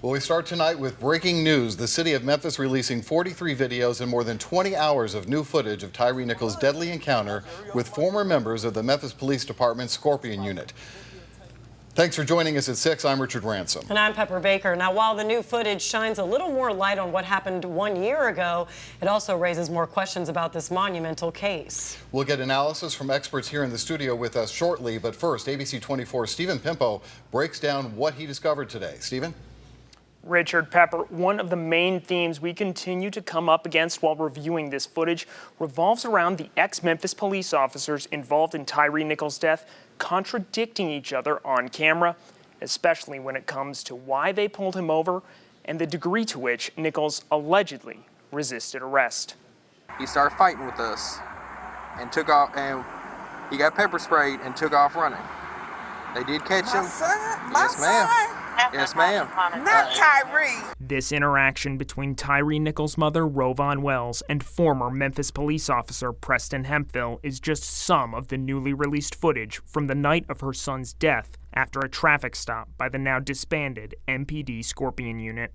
Well, we start tonight with breaking news. The city of Memphis releasing 43 videos and more than 20 hours of new footage of Tyre Nichols' deadly encounter with former members of the Memphis Police Department's Scorpion Unit. Thanks for joining us at 6. I'm Richard Ransom. And I'm Pepper Baker. Now, while the new footage shines a little more light on what happened 1 year ago, it also raises more questions about this monumental case. We'll get analysis from experts here in the studio with us shortly. But first, ABC 24's Stephen Pimpo breaks down what he discovered today. Stephen? Richard, Pepper, one of the main themes we continue to come up against while reviewing this footage revolves around the ex-Memphis police officers involved in Tyre Nichols' death contradicting each other on camera, especially when it comes to why they pulled him over and the degree to which Nichols allegedly resisted arrest. He started fighting with us and took off, and he got pepper sprayed and took off running. They did catch him. Yes, ma'am. Yes, ma'am. Not Tyre. This interaction between Tyre Nichols' mother, Rovon Wells, and former Memphis police officer Preston Hemphill is just some of the newly released footage from the night of her son's death after a traffic stop by the now disbanded MPD Scorpion Unit.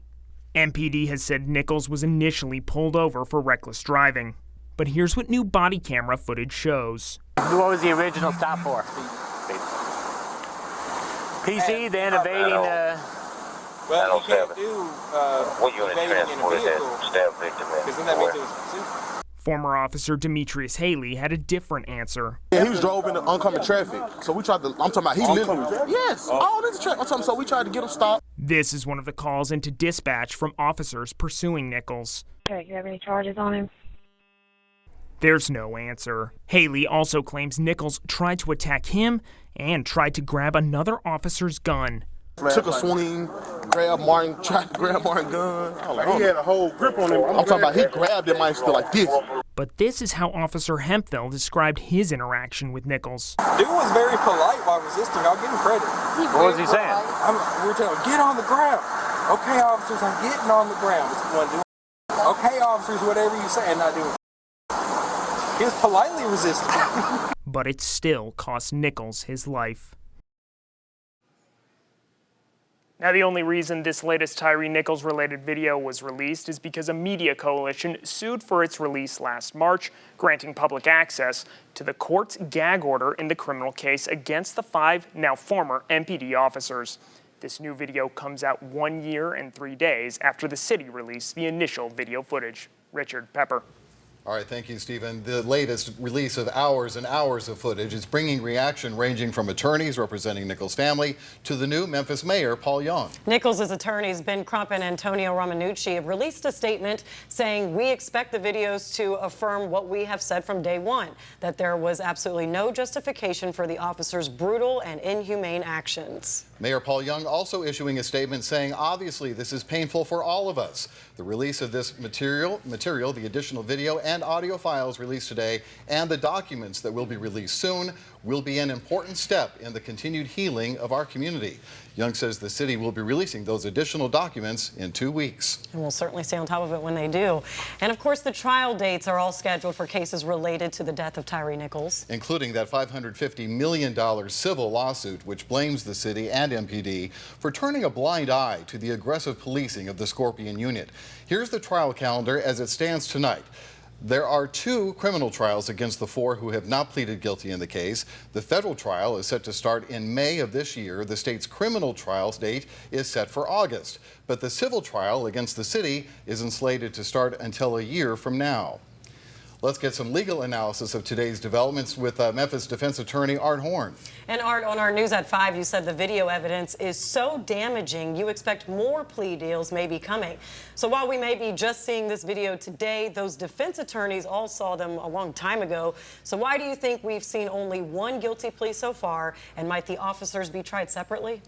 MPD has said Nichols was initially pulled over for reckless driving. But here's what new body camera footage shows. What was the original stop for? PC, then evading Well, you can't do evading in a vehicle, because then that means it was pursuit. Former officer Demetrius Haley had a different answer. Yeah, he was drove into oncoming traffic, so we tried to, I'm talking about, he literally, yes, all this traffic, I'm talking, so we tried to get him stopped. This is one of the calls into dispatch from officers pursuing Nichols. Okay, you have any charges on him? There's no answer. Haley also claims Nichols tried to attack him and tried to grab another officer's gun. Took a swing, grabbed Martin, tried to grab Martin's gun. He had a whole grip on him. I'm talking about he grabbed it, might still like this. But this is how Officer Hemphill described his interaction with Nichols. Dude was very polite while resisting. I'll give him credit. What was he saying? We're telling him, get on the ground. Okay, officers, I'm getting on the ground. Okay, officers, whatever you say, and not doing it. He was politely resisting. But it still cost Nichols his life. Now, the only reason this latest Tyre Nichols-related video was released is because a media coalition sued for its release last March, granting public access to the court's gag order in the criminal case against the 5 now former MPD officers. This new video comes out 1 year and 3 days after the city released the initial video footage. Richard, Pepper. All right, thank you, Stephen. The latest release of hours and hours of footage is bringing reaction ranging from attorneys representing Nichols' family to the new Memphis mayor, Paul Young. Nichols' attorneys, Ben Crump and Antonio Romanucci, have released a statement saying we expect the videos to affirm what we have said from day one, that there was absolutely no justification for the officers' brutal and inhumane actions. Mayor Paul Young also issuing a statement saying, obviously, this is painful for all of us. The release of this material, the additional video and audio files released today, and the documents that will be released soon will be an important step in the continued healing of our community. Young says the city will be releasing those additional documents in 2 weeks. And we'll certainly stay on top of it when they do. And of course, the trial dates are all scheduled for cases related to the death of Tyre Nichols, including that $550 million civil lawsuit which blames the city and MPD for turning a blind eye to the aggressive policing of the Scorpion Unit. Here's the trial calendar as it stands tonight. There are 2 criminal trials against the 4 who have not pleaded guilty in the case. The federal trial is set to start in May of this year. The state's criminal trial date is set for August. But the civil trial against the city isn't slated to start until a year from now. Let's get some legal analysis of today's developments with Memphis defense attorney Art Horn. And Art, on our News at 5, you said the video evidence is so damaging you expect more plea deals may be coming. So while we may be just seeing this video today, those defense attorneys all saw them a long time ago. So why do you think we've seen only 1 guilty plea so far, and might the officers be tried separately?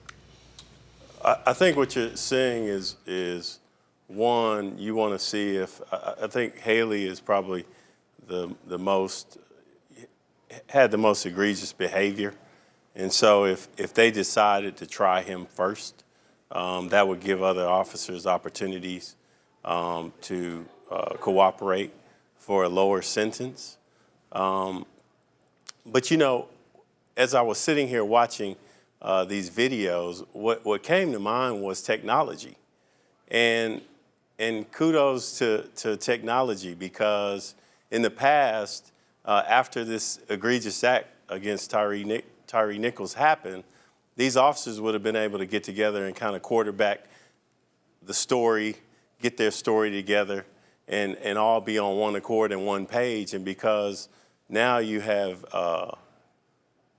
I think what you're seeing is one, you want to see if, I think Haley is probably had the most egregious behavior. And so if they decided to try him first, that would give other officers opportunities to cooperate for a lower sentence. But you know, as I was sitting here watching these videos, what came to mind was technology. And kudos to technology, because in the past, after this egregious act against Tyre Nichols happened, these officers would have been able to get together and kind of quarterback the story, get their story together, and all be on one accord and one page. And because now you have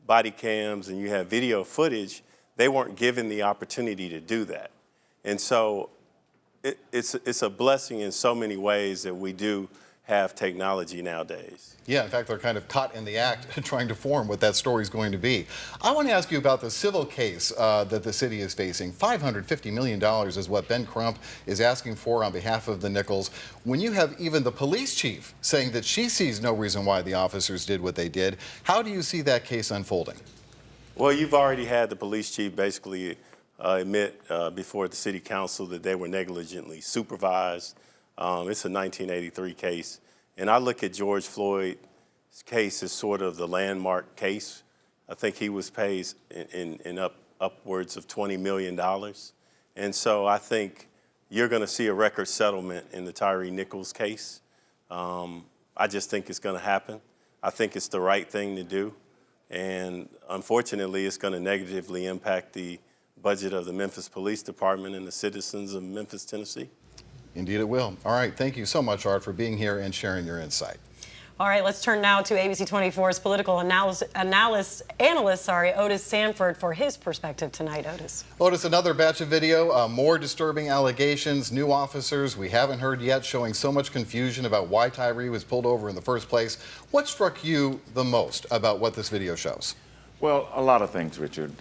body cams and you have video footage, they weren't given the opportunity to do that. And so it's a blessing in so many ways that we do have technology nowadays. Yeah, in fact, they're kind of caught in the act trying to form what that story is going to be. I want to ask you about the civil case that the city is facing. $550 million is what Ben Crump is asking for on behalf of the Nichols. When you have even the police chief saying that she sees no reason why the officers did what they did, how do you see that case unfolding? Well, you've already had the police chief basically admit before the city council that they were negligently supervised. It's a 1983 case. And I look at George Floyd's case as sort of the landmark case. I think he was paid in upwards of $20 million. And so I think you're going to see a record settlement in the Tyre Nichols case. I just think it's going to happen. I think it's the right thing to do. And unfortunately, it's going to negatively impact the budget of the Memphis Police Department and the citizens of Memphis, Tennessee. Indeed it will. All right, thank you so much, Art, for being here and sharing your insight. All right, let's turn now to ABC 24's political analyst, Otis Sanford, for his perspective tonight. Otis, another batch of video, more disturbing allegations, new officers we haven't heard yet, showing so much confusion about why Tyre was pulled over in the first place. What struck you the most about what this video shows? Well, a lot of things, Richard.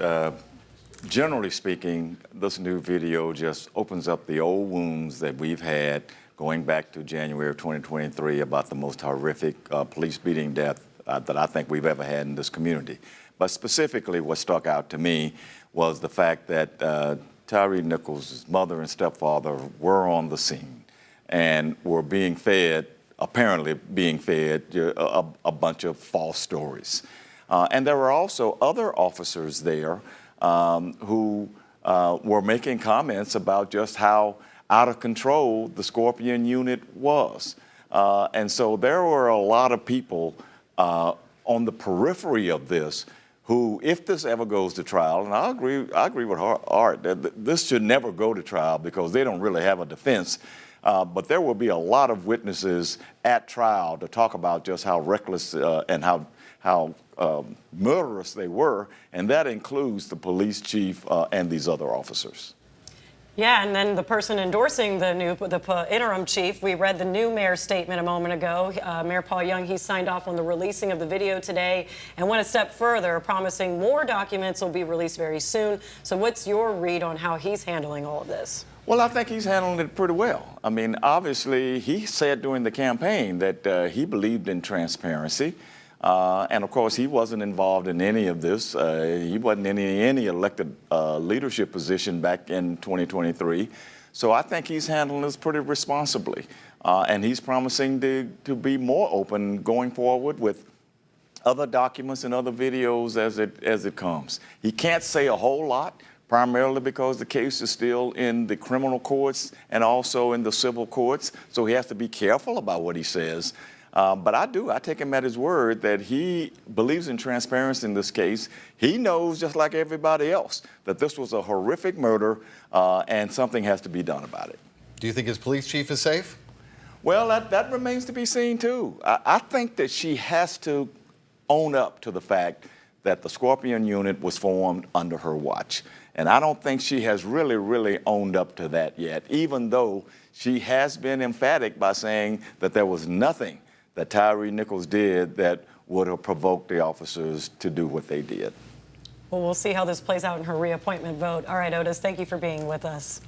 Generally speaking, this new video just opens up the old wounds that we've had going back to January of 2023 about the most horrific police beating death that I think we've ever had in this community. But specifically, what stuck out to me was the fact that Tyre Nichols' mother and stepfather were on the scene and were being fed, apparently being fed, a bunch of false stories. And there were also other officers there who were making comments about just how out of control the Scorpion unit was. And so there were a lot of people on the periphery of this who, if this ever goes to trial, and I agree with Art, that this should never go to trial because they don't really have a defense, but there will be a lot of witnesses at trial to talk about just how reckless and how murderous they were, and that includes the police chief and these other officers. Yeah, and then the person endorsing the interim chief, we read the new mayor's statement a moment ago. Mayor Paul Young, he signed off on the releasing of the video today and went a step further, promising more documents will be released very soon. So what's your read on how he's handling all of this? Well, I think he's handling it pretty well. I mean, obviously, he said during the campaign that he believed in transparency. And of course, he wasn't involved in any of this. He wasn't in any elected leadership position back in 2023. So I think he's handling this pretty responsibly. And he's promising to be more open going forward with other documents and other videos as it comes. He can't say a whole lot, primarily because the case is still in the criminal courts and also in the civil courts. So he has to be careful about what he says. But I take him at his word that he believes in transparency in this case. He knows, just like everybody else, that this was a horrific murder and something has to be done about it. Do you think his police chief is safe? Well, that remains to be seen, too. I think that she has to own up to the fact that the Scorpion unit was formed under her watch. And I don't think she has really owned up to that yet, even though she has been emphatic by saying that there was nothing that Tyre Nichols did that would have provoked the officers to do what they did. Well, we'll see how this plays out in her reappointment vote. All right, Otis, thank you for being with us.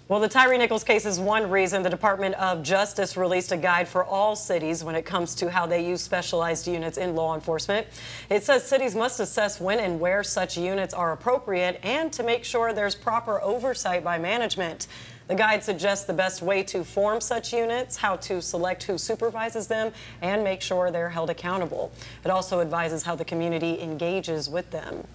Well, the Tyre Nichols case is one reason the Department of Justice released a guide for all cities when it comes to how they use specialized units in law enforcement. It says cities must assess when and where such units are appropriate and to make sure there's proper oversight by management. The guide suggests the best way to form such units, how to select who supervises them, and make sure they're held accountable. It also advises how the community engages with them.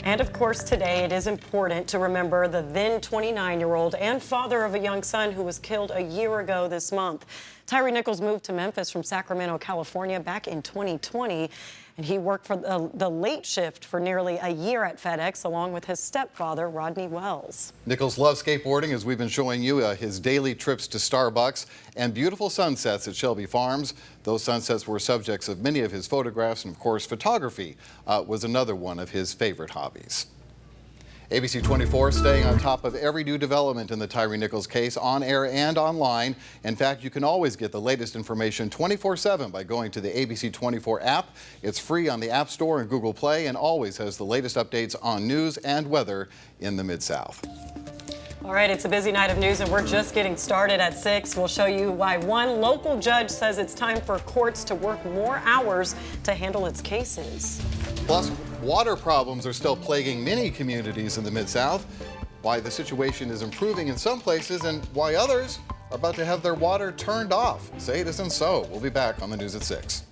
And of course, today it is important to remember the then 29-year-old and father of a young son who was killed a year ago this month. Tyre Nichols moved to Memphis from Sacramento, California back in 2020, and he worked for the late shift for nearly a year at FedEx along with his stepfather, Rodney Wells. Nichols loves skateboarding, as we've been showing you his daily trips to Starbucks and beautiful sunsets at Shelby Farms. Those sunsets were subjects of many of his photographs, and of course photography was another one of his favorite hobbies. ABC 24 staying on top of every new development in the Tyre Nichols case, on air and online. In fact, you can always get the latest information 24/7 by going to the ABC 24 app. It's free on the App Store and Google Play, and always has the latest updates on news and weather in the Mid-South. All right, it's a busy night of news, and we're just getting started at 6. We'll show you why one local judge says it's time for courts to work more hours to handle its cases. Plus, water problems are still plaguing many communities in the Mid-South, why the situation is improving in some places and why others are about to have their water turned off. Say it isn't so. We'll be back on the news at 6.